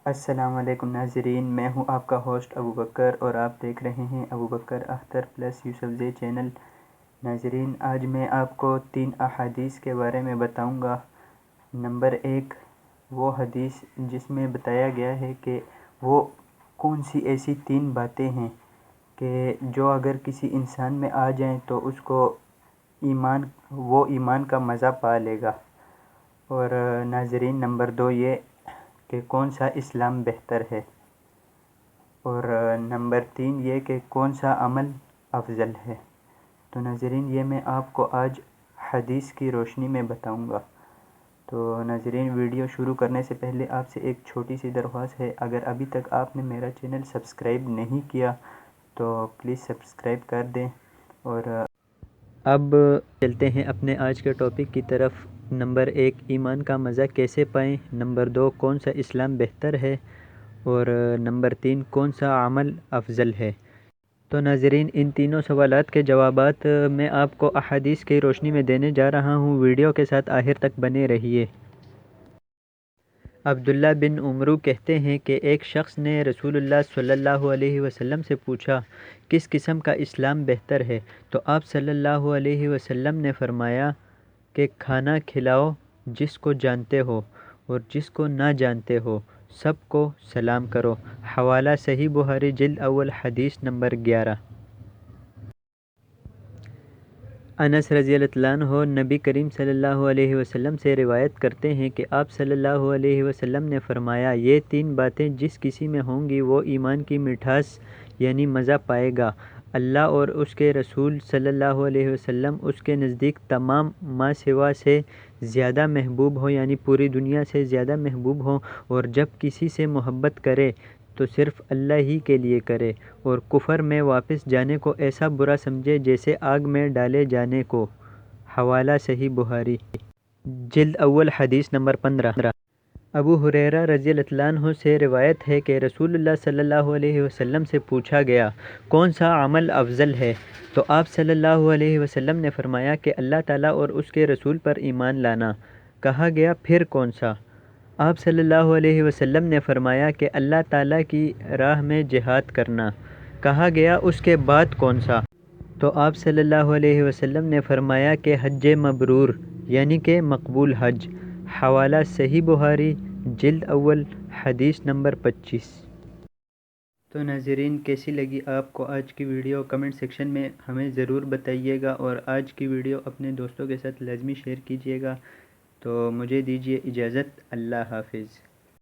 السلام علیکم ناظرین، میں ہوں آپ کا ہوسٹ ابو بکر اور آپ دیکھ رہے ہیں ابو بکر اختر پلس یوسف زے چینل۔ ناظرین، آج میں آپ کو 3 احادیث کے بارے میں بتاؤں گا۔ نمبر 1، وہ حدیث جس میں بتایا گیا ہے کہ وہ کون سی ایسی 3 باتیں ہیں کہ جو اگر کسی انسان میں آ جائیں تو اس کو ایمان کا مزہ پا لے گا۔ اور ناظرین، نمبر 2 یہ کہ کون سا اسلام بہتر ہے، اور نمبر 3 یہ کہ کون سا عمل افضل ہے۔ تو ناظرین، یہ میں آپ کو آج حدیث کی روشنی میں بتاؤں گا۔ تو ناظرین، ویڈیو شروع کرنے سے پہلے آپ سے ایک چھوٹی سی درخواست ہے، اگر ابھی تک آپ نے میرا چینل سبسکرائب نہیں کیا تو پلیز سبسکرائب کر دیں۔ اور اب چلتے ہیں اپنے آج کے ٹاپک کی طرف۔ نمبر 1، ایمان کا مزہ کیسے پائیں۔ نمبر 2، کون سا اسلام بہتر ہے، اور نمبر 3، کون سا عمل افضل ہے۔ تو ناظرین، ان تینوں سوالات کے جوابات میں آپ کو احادیث کی روشنی میں دینے جا رہا ہوں، ویڈیو کے ساتھ آخر تک بنے رہیے۔ عبداللہ بن عمرو کہتے ہیں کہ ایک شخص نے رسول اللہ صلی اللہ علیہ وسلم سے پوچھا، کس قسم کا اسلام بہتر ہے؟ تو آپ صلی اللہ علیہ وسلم نے فرمایا کہ کھانا کھلاؤ جس کو جانتے ہو، اور جس کو نہ جانتے ہو سب کو سلام کرو۔ حوالہ صحیح بخاری جلد اول حدیث نمبر 11۔ انس رضی اللہ عنہ نبی کریم صلی اللہ علیہ وسلم سے روایت کرتے ہیں کہ آپ صلی اللہ علیہ وسلم نے فرمایا، یہ 3 باتیں جس کسی میں ہوں گی وہ ایمان کی مٹھاس یعنی مزہ پائے گا۔ اللہ اور اس کے رسول صلی اللہ علیہ وسلم اس کے نزدیک تمام ما سوا سے زیادہ محبوب ہوں، یعنی پوری دنیا سے زیادہ محبوب ہوں، اور جب کسی سے محبت کرے تو صرف اللہ ہی کے لیے کرے، اور کفر میں واپس جانے کو ایسا برا سمجھے جیسے آگ میں ڈالے جانے کو۔ حوالہ صحیح بخاری جلد اول حدیث نمبر 15۔ ابو ہریرہ رضی اللہ عنہ سے روایت ہے کہ رسول اللہ صلی اللہ علیہ وسلم سے پوچھا گیا، کون سا عمل افضل ہے؟ تو آپ صلی اللہ علیہ وسلم نے فرمایا کہ اللہ تعالیٰ اور اس کے رسول پر ایمان لانا۔ کہا گیا، پھر کون سا؟ آپ صلی اللہ علیہ وسلم نے فرمایا کہ اللہ تعالیٰ کی راہ میں جہاد کرنا۔ کہا گیا، اس کے بعد کون سا؟ تو آپ صلی اللہ علیہ وسلم نے فرمایا کہ حج مبرور، یعنی کہ مقبول حج۔ حوالہ صحیح بخاری جلد اول حدیث نمبر 25۔ تو ناظرین، کیسی لگی آپ کو آج کی ویڈیو؟ کمنٹ سیکشن میں ہمیں ضرور بتائیے گا، اور آج کی ویڈیو اپنے دوستوں کے ساتھ لازمی شیئر کیجیے گا۔ تو مجھے دیجیے اجازت، اللہ حافظ۔